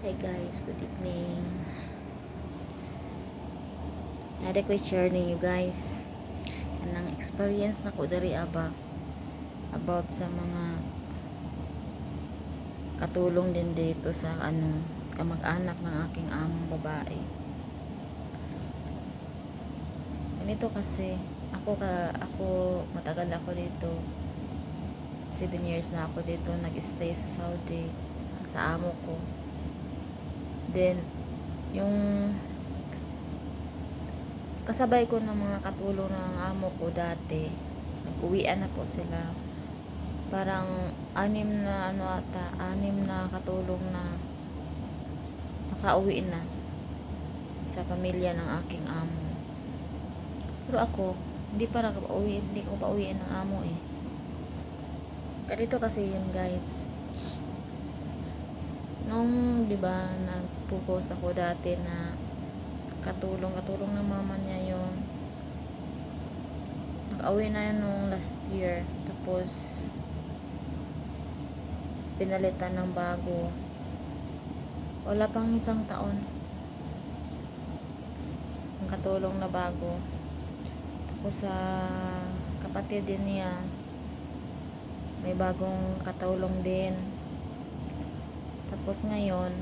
Hi guys, good evening. Nada ko share ninyo guys kanang experience na ko dari about sa mga katulong din dito sa kamag-anak ng aking among babae. Ganito kasi ako matagal ako dito. 7 years na ako dito nag-stay sa Saudi sa amo ko. Then yung kasabay ko ng mga katulong ng amo ko dati, nag-uwian na po sila. Parang anim na katulong na nakauwi na sa pamilya ng aking amo. Pero ako, hindi ko pa uwiin ng amo eh. Ganito kasi yun guys. Nung 'di ba nagpo-post ako dati na katulong ng mama niya yung nag-away na yun nung last year, tapos pinalitan ng bago, wala pang isang taon ang katulong na bago. Tapos sa kapatid din niya may bagong katulong din. Tapos ngayon,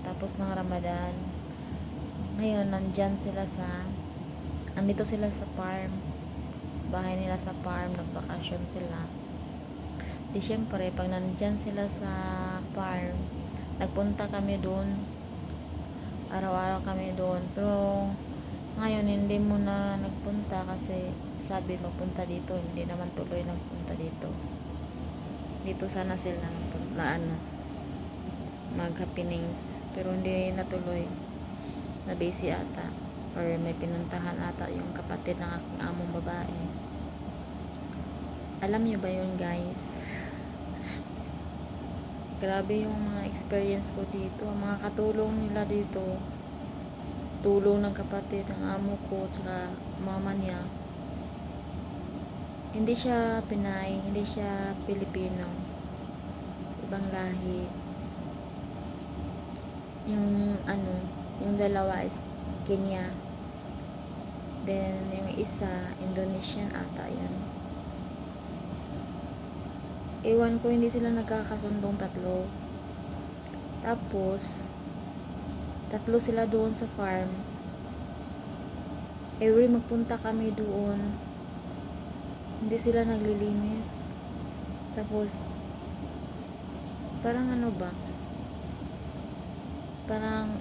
tapos ng Ramadan, ngayon andito sila sa farm, bahay nila sa farm, nagbakasyon sila. Di syempre pag nandyan sila sa farm, nagpunta kami doon, araw-araw kami doon. Pero ngayon hindi muna nagpunta kasi sabi magpunta dito, hindi naman tuloy nagpunta dito sana sila mag happenings, pero hindi natuloy, na busy ata or may pinuntahan ata yung kapatid ng aking among babae. Alam nyo ba yun guys? Grabe yung mga experience ko dito, ang mga katulong nila dito, tulong ng kapatid ng amo ko tsaka mama niya. Hindi siya Pinay, hindi siya Pilipino, ibang lahi. Yung dalawa is Kenya, then yung isa Indonesian ata yan. Ewan ko, hindi sila nagkakasundong tatlo. Tapos tatlo sila doon sa farm. Every magpunta kami doon, hindi sila naglilinis. Tapos parang parang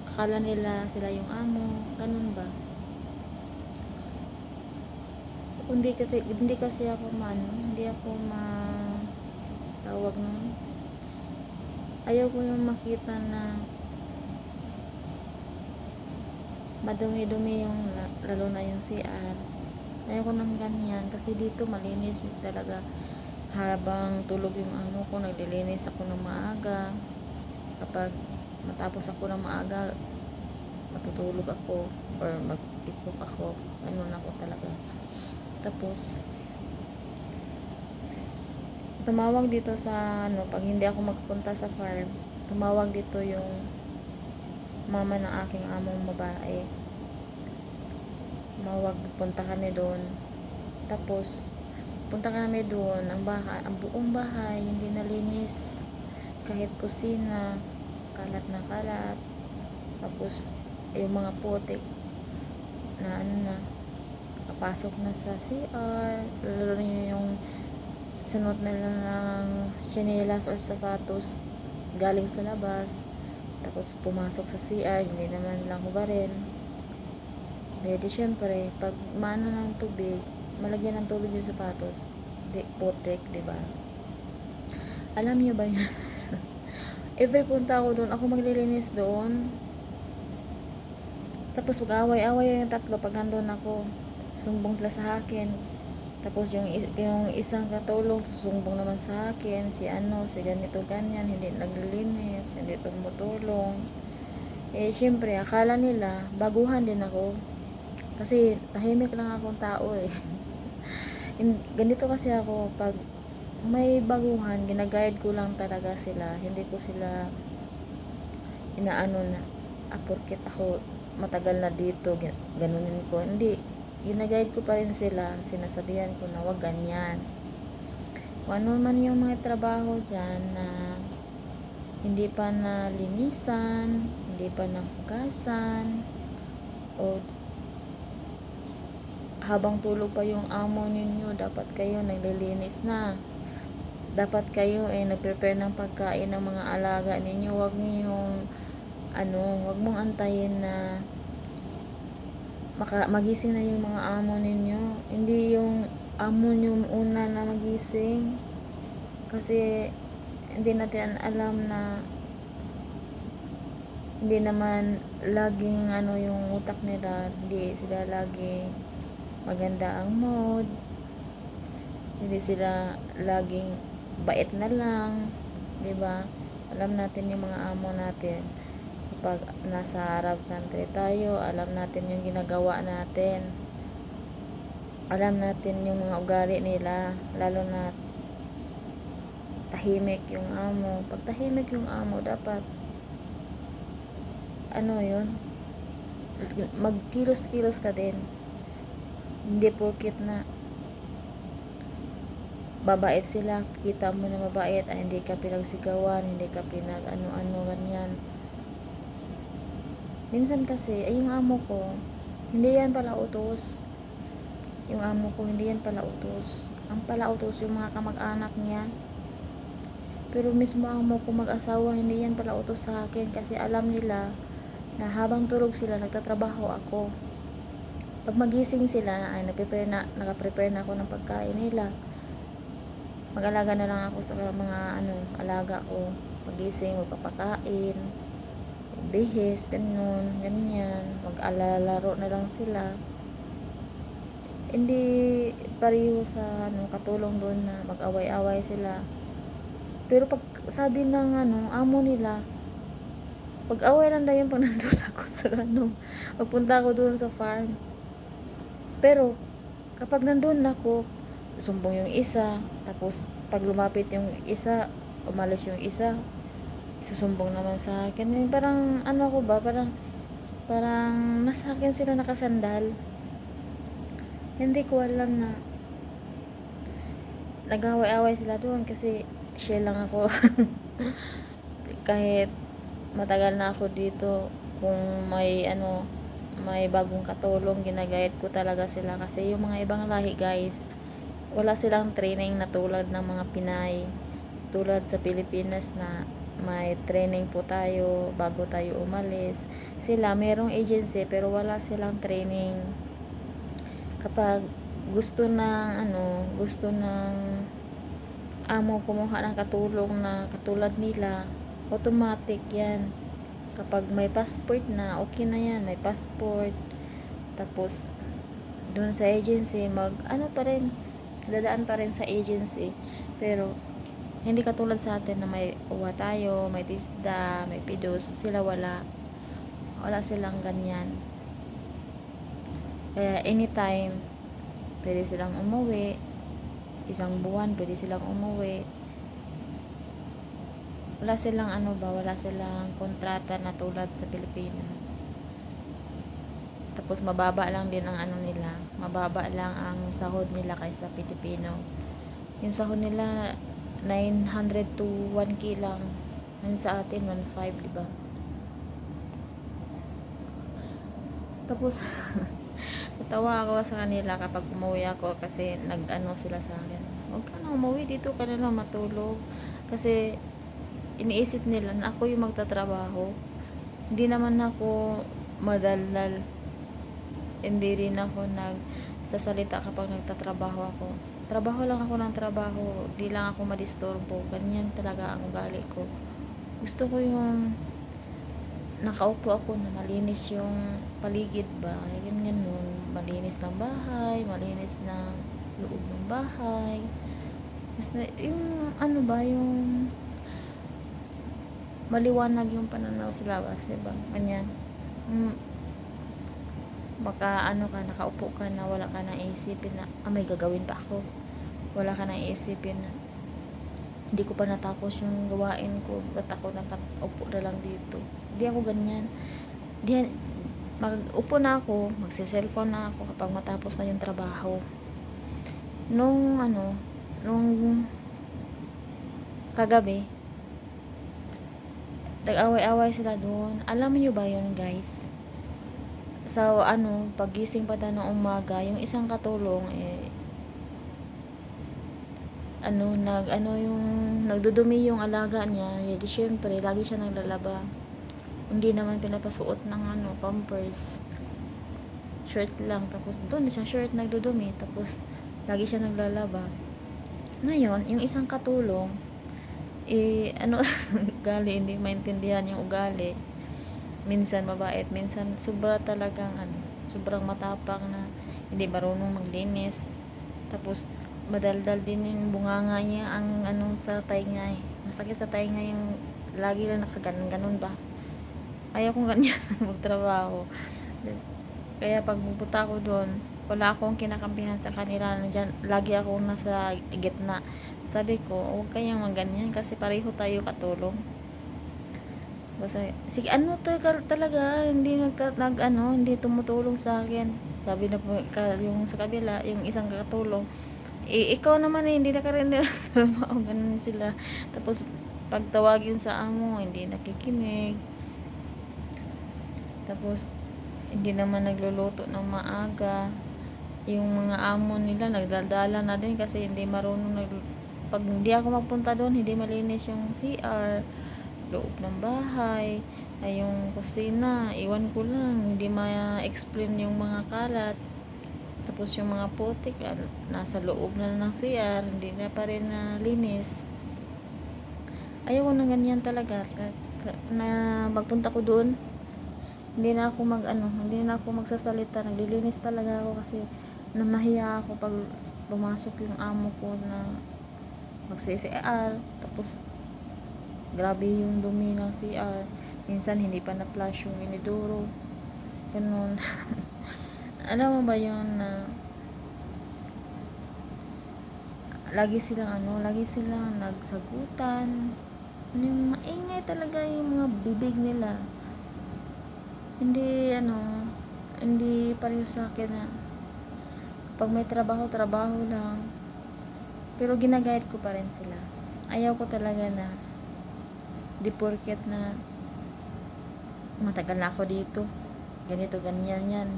akala nila sila yung amo, ganun ba? Hindi kasi ako hindi ako tawag nun. Ayaw ko yung makita na madumi-dumi yung lalo na yung CR. Ayaw ko ng ganyan kasi dito malinis yung talaga. Habang tulog yung amo ko, naglilinis ako ng maaga. Kapag matapos ako ng maaga, matutulog ako or mag-Facebook ako. Ganun ako talaga. Tapos tumawag dito sa pag hindi ako magpunta sa farm, tumawag dito yung mama ng aking among babae. Punta kami doon. Tapos punta kami doon, ang buong bahay hindi nalinis, kahit kusina kalat na kalat. Tapos yung mga putik na kapasok na sa CR, lalo na yung sunod nila ng tsinelas or sapatos galing sa labas, tapos pumasok sa CR, hindi naman lang hubarin. Kaya di syempre pag maano ng tubig, malagyan ng tubig yung sapatos, putik, diba? Alam nyo ba yun? Every punta ako doon, ako maglilinis doon. Tapos mag-away-away yung tatlo pag nandun ako. Sumbong sila sa akin. Tapos yung isang katulong sumbong naman sa akin, si ganito ganyan, hindi naglilinis, hindi tumutulong. Syempre akala nila baguhan din ako. Kasi tahimik lang akong tao eh. Ganito kasi ako, pag may baguhan, ginaguide ko lang talaga sila. Hindi ko sila inaano na, porket ako matagal na dito, ganunin ko. Hindi, ginaguide ko pa rin sila, sinasabihan ko na wag ganyan. Kung ano man yung mga trabaho dyan na hindi pa nalinisan, hindi pa nahugasan, o habang tulog pa yung amo ninyo, dapat kayo naglilinis na. Dapat kayo nag-prepare ng pagkain ng mga alaga ninyo. Wag ninyong wag mong antayin na magising na yung mga amo ninyo. Hindi yung amo nyo una na magising. Kasi hindi natin alam na hindi naman laging yung utak nila, hindi sila laging maganda ang mood, hindi sila laging bait na lang, 'di ba? Alam natin yung mga amo natin. Kapag nasa Arab country tayo, alam natin yung ginagawa natin. Alam natin yung mga ugali nila, lalo na tahimik yung amo. Pag tahimik yung amo, dapat yun, magkilos-kilos ka din. Hindi porket na babait sila, kita mo na mabait, hindi ka pinagsigawan, hindi ka pinag ano-ano ganyan. Minsan kasi, yung amo ko, hindi yan pala utos. Yung amo ko, hindi yan pala utos. Ang pala utos yung mga kamag-anak niya. Pero mismo amo ko mag-asawa, hindi yan pala utos sa akin, kasi alam nila na habang tulog sila, nagtatrabaho ako. Pag magising sila, naka-prepare na ako ng pagkain nila. Mag-alaga na lang ako sa mga alaga ko. Magising, magpapakain, bihis, ganyan. Mag-alalaro na lang sila. Hindi pareho sa katulong doon na mag-away-away sila. Pero pag sabi ng amo nila, pag-away lang daw yung pag nandun ako sa pagpunta ako doon sa farm. Pero kapag nandun ako, sumbong yung isa, tapos pag lumapit yung isa, umalis yung isa, susumbong naman sa akin. Parang ko ba, parang nasa akin sila nakasandal. Hindi ko alam na nag-away-away sila doon kasi share lang ako. Kahit matagal na ako dito, kung may bagong katulong, ginagayad ko talaga sila. Kasi yung mga ibang lahi guys, wala silang training na tulad ng mga Pinay. Tulad sa Pilipinas na may training po tayo bago tayo umalis. Sila merong agency pero wala silang training. Kapag gusto ng amo kumuha ng katulong na katulad nila, automatic yan. Kapag may passport na, okay na yan, may passport. Tapos doon sa agency, dadaan pa rin sa agency. Pero hindi katulad sa atin na may uwa tayo, may TISDA, may PIDOS. Sila wala silang ganyan. Kaya anytime pwede silang umuwi, isang buwan pwede silang umuwi. Wala silang wala silang kontrata na tulad sa Pilipinas. Tapos mababa lang din ang nila, mababa lang ang sahod nila kaysa Pilipino. Yung sahod nila 900 to 1k lang. Yan sa atin 1.5, diba? Tapos natawa ako sa kanila kapag umuwi ako kasi sila sa akin, huwag ka na umuwi, dito ka na lang matulog. Kasi iniisip nila na ako yung magtatrabaho. Hindi naman ako madaldal. Hindi rin ako nagsasalita kapag nagtatrabaho ako. Trabaho lang ako ng trabaho. Di lang ako madisturbo. Ganyan talaga ang ugali ko. Gusto ko yung nakaupo ako na malinis yung paligid ba. Ganyan nun. Malinis ng bahay. Malinis ng loob ng bahay. Yung yung maliwanag yung pananaw sa labas, diba? Ganyan. Baka nakaupo ka na wala ka nang iisipin na may gagawin pa ako. Wala ka nang iisipin na Hindi ko pa natapos yung gawain ko, ba't ako nakaupo na lang dito? Hindi ako ganyan. Di, mag-upo na ako, magsi-cellphone na ako kapag matapos na yung trabaho. Nung kagabi, nag-away-away sila doon. Alam niyo ba yun, guys? Sa pagising pa daw ng umaga, yung isang katulong yung nagdudumi yung alaga niya, di syempre lagi siya naglalaba. Hindi naman pinapasuot ng pampers, shirt lang, tapos doon sa shirt nagdudumi, tapos lagi siya naglalaba. Ngayon yung isang katulong ugali, hindi maintindihan yung ugali. Minsan mabait, minsan sobrang matapang na hindi marunong maglinis. Tapos madaldal din yung bunganga niya, ang sa tainga masakit sa tainga, yung lagi lang nakaganon ba. Ayaw kong ganyan magtrabaho. Kaya pag pupunta ako doon, wala akong kinakampihan sa kanila. Nandiyan, lagi ako nasa gitna. Sabi ko, huwag kayang maganyan kasi pareho tayo katulong. Basta, sige, talaga, hindi hindi tumutulong sa akin. Sabi na po, yung sa kabila, yung isang katulong, ikaw naman hindi na ka rin trabaho, ganun sila. Tapos pagtawagin sa amo, hindi nakikinig. Tapos hindi naman nagluluto ng maaga. Yung mga amo nila nagdadala na din kasi hindi marunong pag hindi ako magpunta doon, hindi malinis yung CR, loob ng bahay, ay yung kusina, iwan ko lang, hindi ma-explain yung mga kalat. Tapos yung mga putik, nasa loob na ng CR, hindi na pa rin linis. Ayaw ko na ganyan talaga. Na magpunta ko doon, hindi na ako magsasalita. Naglilinis talaga ako kasi namahiya ako pag pumasok yung amo ko na mag-CR. Tapos, grabe yung dumi ng CR. Minsan, hindi pa na-flush yung inidoro. Ganun. Alam mo ba yun na lagi silang nagsagutan. Yung maingay talaga yung mga bibig nila. Hindi pareho sa akin na pag may trabaho lang. Pero ginaguide ko pa rin sila. Ayaw ko talaga na di porket na matagal na ako dito, ganito, ganyan yan,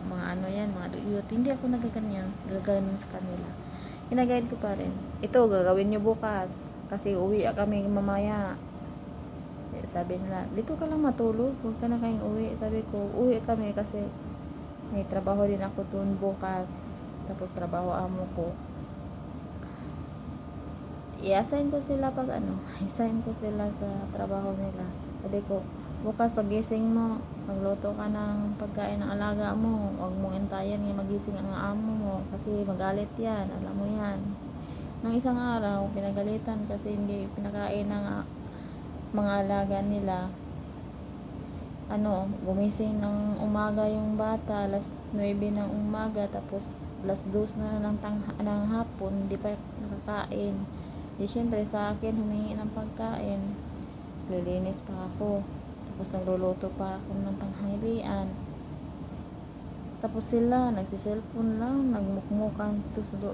mga duyot. Hindi ako gaganon sa kanila. Ginaguide ko pa rin. Ito, gagawin nyo bukas. Kasi uwi kami mamaya. Sabi nila, dito ka lang matulog. Huwag ka na kayong uwi. Sabi ko, uwi kami kasi may trabaho din ako doon bukas. Tapos trabaho amo ko. I-assign ko sila assign ko sila sa trabaho nila. Sabi ko, bukas pagising mo, magluto ka ng pagkain ng alaga mo. Huwag mong intayan yung magising ang amo mo kasi magalit yan, alam mo yan. Nung isang araw, pinagalitan kasi hindi pinakain ng mga alaga nila. Gumising ng umaga yung bata, alas 9 ng umaga, tapos alas 2 na ng hapon, hindi pa nakakain. Di syempre sa akin, humingi ng pagkain. Lilinis pa ako. Tapos nagluluto pa ako ng tanghalian. Tapos sila, nagsiselfon lang, nagmukmukan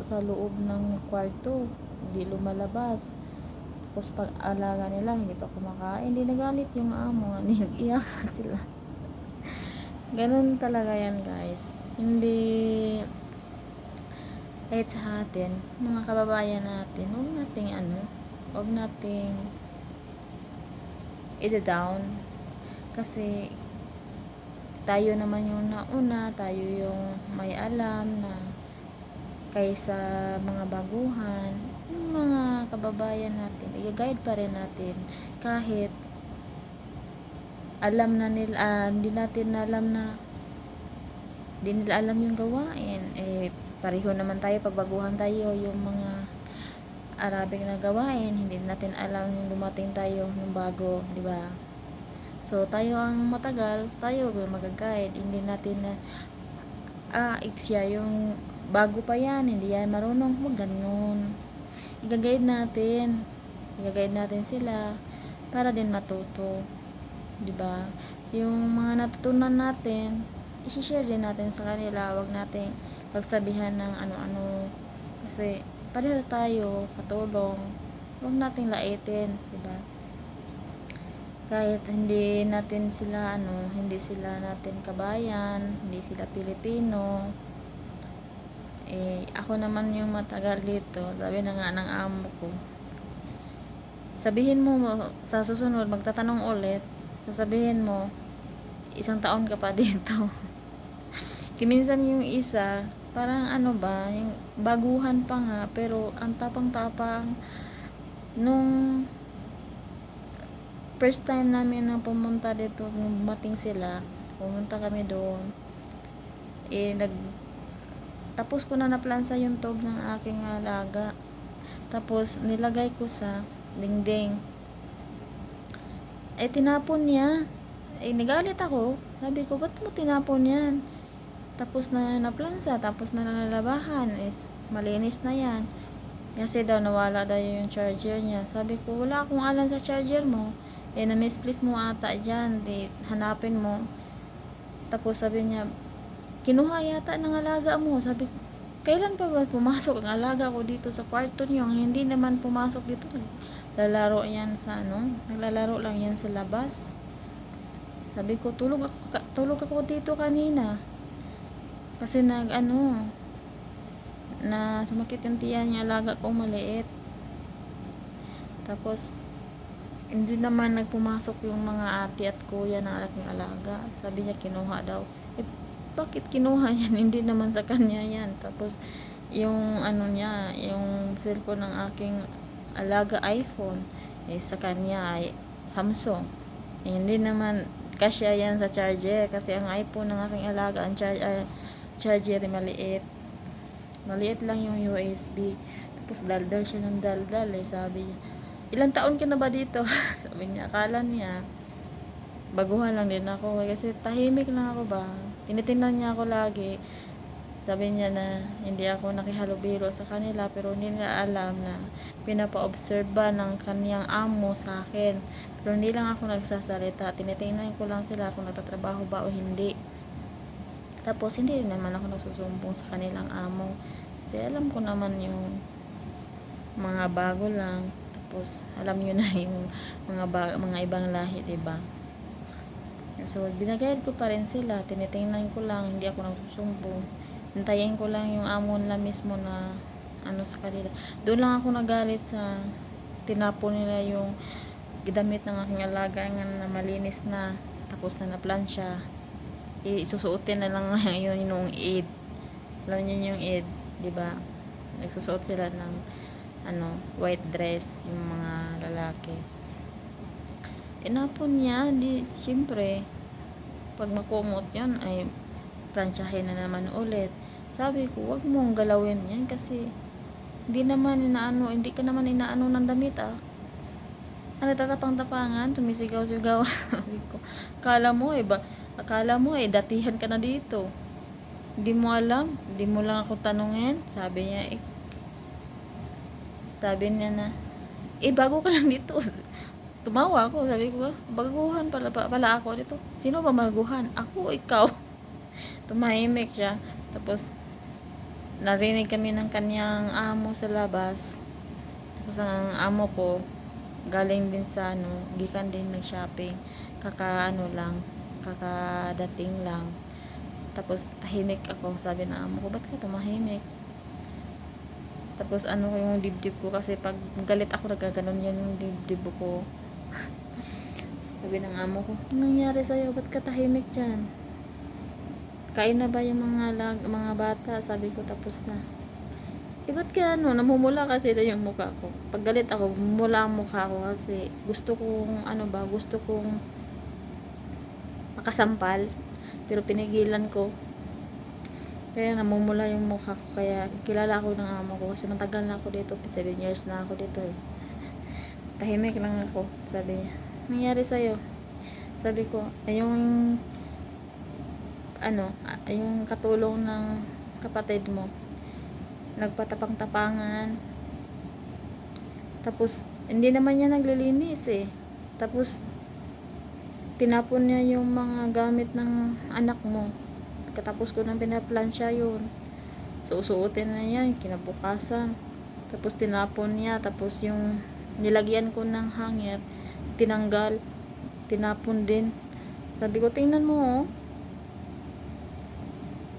sa loob ng kwarto. Hindi lumalabas. Tapos pag alaga nila, hindi pa kumakain. Hindi nagalit yung amo. Nag-iyakan sila. Ganun talaga yan, guys. Hindi... Kahit sa atin, mga kababayan natin, huwag nating i-down. Kasi tayo naman yung nauna, tayo yung may alam na kaysa mga baguhan. Yung mga kababayan natin, i-guide pa rin natin kahit alam na nila, hindi nila alam yung gawain. Pareho naman tayo, pagbaguhan tayo yung mga Arabic na gawain, hindi natin alam yung dumating tayo ng bago, di ba? So tayo ang matagal, tayo mag-guide, hindi natin na siya yung bago pa yan, hindi yan marunong, huwag ganun. I-guide natin. i-guide natin sila para din matuto, 'di ba? Yung mga natutunan natin, i-share din natin sa kanila. Wag nating pagsabihan ng ano-ano kasi pareho tayo katulong. Wag nating laitin, 'di ba? Kahit hindi natin sila hindi sila natin kabayan, hindi sila Pilipino. Ako naman yung matagal dito. Sabi na nga ng amo ko, sabihin mo sa susunod, magtatanong ulit, sasabihin mo, 1 taon ka pa dito. Kiminsan yung isa, parang yung baguhan pa nga, pero ang tapang-tapang. Nung first time namin na pumunta dito, nung bumating sila, pumunta kami doon, tapos ko na naplansa yung tub ng aking alaga. Tapos nilagay ko sa dingding. Tinapon niya. Nagalit ako. Sabi ko, ba't mo tinapon yan? Tapos na naplansa, tapos na nalalabahan. Malinis na yan. Kasi daw nawala daw yung charger niya. Sabi ko, wala akong alam sa charger mo. Na-misplace mo ata dyan. Hanapin mo. Tapos sabi niya, kinuha yata ng alaga mo. Sabi ko, kailan pa ba pumasok ang alaga ko dito sa kwarto niyo? Hindi naman pumasok dito. Naglalaro yan naglalaro lang yan sa labas. Sabi ko, tulog ako dito kanina. Kasi na sumakit yung tiyan niya, alaga ko maliit. Tapos hindi naman nagpumasok yung mga ate at kuya ng aking alaga. Sabi niya kinuha daw. Bakit kinuha yan? Hindi naman sa kanya yan. Tapos yung niya, yung cellphone ng aking alaga iPhone, sa kanya ay Samsung. Hindi naman kasya yan sa charger kasi ang iPhone ng aking alaga, ang charger ay maliit lang yung USB. Tapos daldal siya ng daldal. Sabi niya, ilang taon ka na ba dito? Sabi niya, akala niya baguhan lang din ako kasi tahimik lang ako ba. Tinitingnan niya ako lagi. Sabi niya na hindi ako nakihalubilo sa kanila, pero hindi nila alam na pinapa-observe ba ng kaniyang amo sa akin. Pero hindi lang ako nagsasalita. Tinitingnan ko lang sila kung nagtatrabaho ba o hindi. Tapos hindi rin naman ako nagsusumbong sa kanilang amo. Kasi alam ko naman yung mga bago lang. Tapos alam nyo na yung mga ibang lahi, diba? So ginagayad ko pa rin sila, tinitingnan ko lang, hindi ako nagsusumbong. Hintayin ko lang yung amo nila mismo na sa kanila. Doon lang ako nagalit sa tinapon nila yung damit ng aking alaga na malinis na, tapos na naplansya. Isusuotin na lang ngayon yung Eid. Alam niyo yung Eid, diba? Nagsusuot sila ng white dress yung mga lalaki. Tinapon niya, siyempre pag makumot yan ay pransyahin na naman ulit. Sabi ko, wag mong galawin yan kasi hindi ka naman inaano ng damit tatapang-tapangan, sumisigaw-sigaw. Sabi ko, akala mo datihan ka na dito. Hindi mo alam, hindi mo lang ako tanungin. Sabi niya na, bago ka lang dito. Tumawa ako, sabi ko, baguhan pala ako dito. Sino ba baguhan? Ako, ikaw. Tumahimik siya. Tapos narinig kami ng kanyang amo sa labas. Tapos ang amo ko galing din sa gikan din nag-shopping. Kakadating lang. Tapos tahimik ako. Sabi ng amo ko, ba't ka tumahimik? Tapos yung dibdib ko, kasi pag galit ako nagkaganon yan yung dibdib ko. Sabi ng amo ko, anong nangyari sa'yo? Ba't ka tahimik dyan? Kain na ba yung mga bata? Sabi ko, tapos na. Ba't ka namumula kasi na yung mukha ko. Pag galit ako, mula ang mukha ko kasi gusto kong makasampal. Pero pinigilan ko. Kaya namumula yung mukha ko. Kaya kilala ako ng amo ko kasi matagal na ako dito. 7 years na ako dito Tahimik lang ako. Sabi niya, nangyari sa'yo? Sabi ko, yung katulong ng kapatid mo, nagpatapang-tapangan. Tapos Hindi naman niya naglilinis eh. Tapos, tinapon niya yung mga gamit ng anak mo. Katapos ko nang pinaplansya yun. So, suotin na yan, kinabukasan. Tapos, tinapon niya. Tapos, yung nilagyan ko ng hanger, tinanggal. Tinapon din. Sabi ko, tingnan mo oh.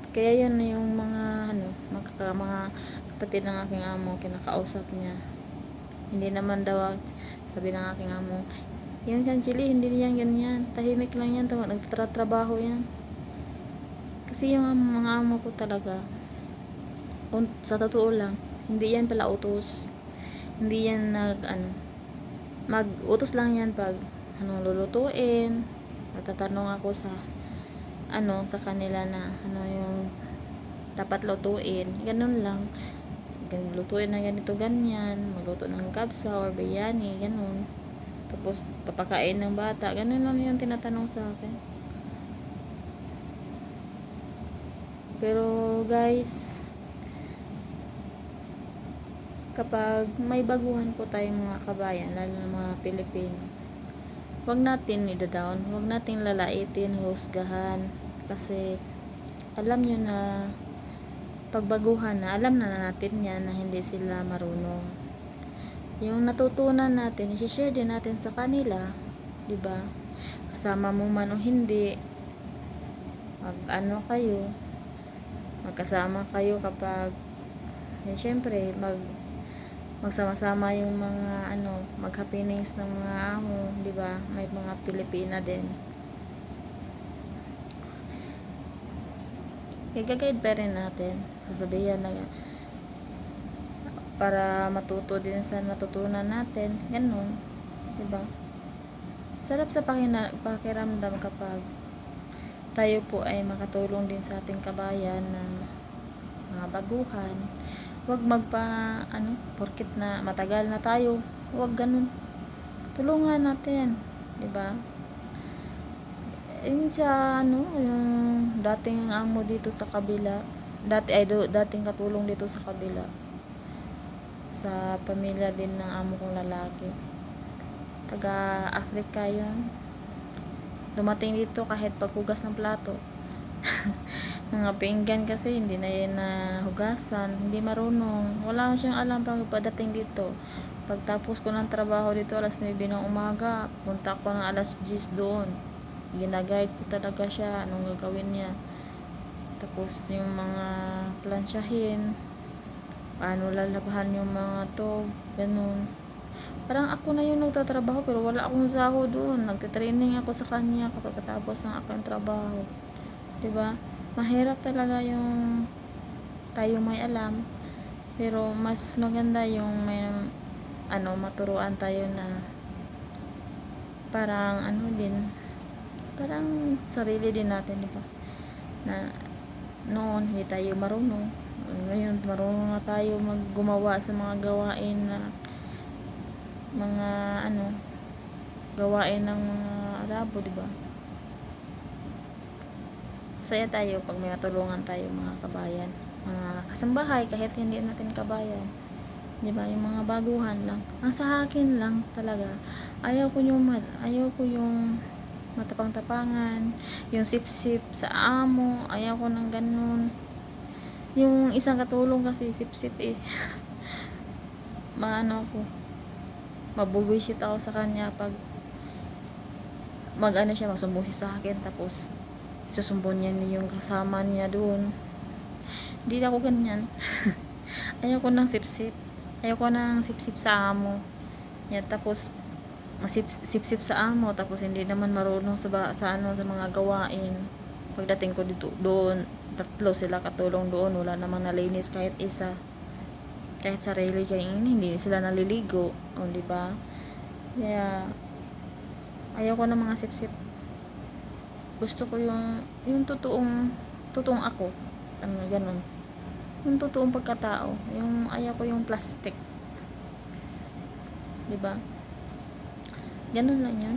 Kaya yan na yung mga, mga kapatid ng aking amo, kinakausap niya. Hindi naman daw, sabi ng aking amo, yan si Chili, hindi yan ganyan. Tahimik lang yan, nagtatrabaho yan. Kasi yung mga amo ko talaga, sa totoo lang, hindi yan pala utos. Hindi yan mag-utos lang yan pag lulutuin. Natatanong ako sa sa kanila na yung dapat lutuin. Ganun lang. Lutuin na ganito ganyan. Magluto ng kabsa or biryani, ganun. Tapos papakain ng bata. Ganun lang yung tinatanong sa akin. Pero guys, kapag may baguhan po tayong mga kabayan, lalo na mga Pilipino, huwag natin i-down, huwag natin lalaitin, husgahan, kasi alam nyo na pagbaguhan na, alam na natin yan na hindi sila marunong. Yung natutunan natin, i-share din natin sa kanila, 'di ba? Kasama mo man o hindi, magkasama kayo kapag syempre magsama-sama yung mga mag-happenings ng mga amo, 'di ba? May mga Pilipina din. I-guide pa rin natin. Sasabihan na para matuto din sa natutunan natin. Ganun, 'di ba? Sarap sa pakiramdam kapag tayo po ay makatulong din sa ating kabayan na mga baguhan. Huwag porket na matagal na tayo, huwag ganun. Tulungan natin, 'di ba? Yung dating amo dito sa kabila, dating katulong dito sa kabila, sa pamilya din ng amo kong lalaki, taga Africa yun. Dumating dito kahit paghugas ng plato. Mga pinggan kasi hindi na yan hugasan, hindi marunong, wala siyang alam pagdating dito. Pagtapos ko ng trabaho dito alas 9 ng umaga, punta ko ng alas 10 doon. Ginaguide ko talaga siya anong gagawin niya. Tapos yung mga plansyahin, paano lalabahan yung mga ganun. Parang ako na yung nagtatrabaho pero wala akong sahod doon. Nagte-training ako sa kanya kapag katapos ng aking trabaho. 'Di ba? Mahirap talaga yung tayo may alam. Pero mas maganda yung may maturuan tayo na parang parang sarili din natin, 'di ba? Na noon hindi tayo marunong. Ngayon marunong na tayo gumawa sa mga gawain na mga gawain ng mga Arabo, 'di ba? Saya tayo pag may matulungan tayo mga kabayan, mga kasambahay kahit hindi natin kabayan. 'Di ba? Yung mga baguhan lang. Ang sa akin lang talaga, ayaw ko yung matapang-tapangan, yung sip-sip sa amo, ayaw ko ng ganun. Yung isang katulong kasi sip-sip ko, mabuwisit ako sa kanya pag magsumbong siya sa akin, tapos susumbon niya yung kasama niya doon. Hindi ako ganyan. Ayaw ko ng sip-sip. Ayaw ko ng sip-sip sa amo. Tapos sip-sip sa amo, tapos hindi naman marunong sa mga gawain. Pagdating ko doon, 3 sila katulong doon, wala namang nalinis kahit isa. Kahit sarili hindi sila naliligo, di ba? Kaya ayaw ko ng mga sip-sip. Gusto ko yung totoong ako. Ganun. Yung totoong pagkatao. Yung ayaw ko yung plastic. 'Di ba? Ganun lang 'yan.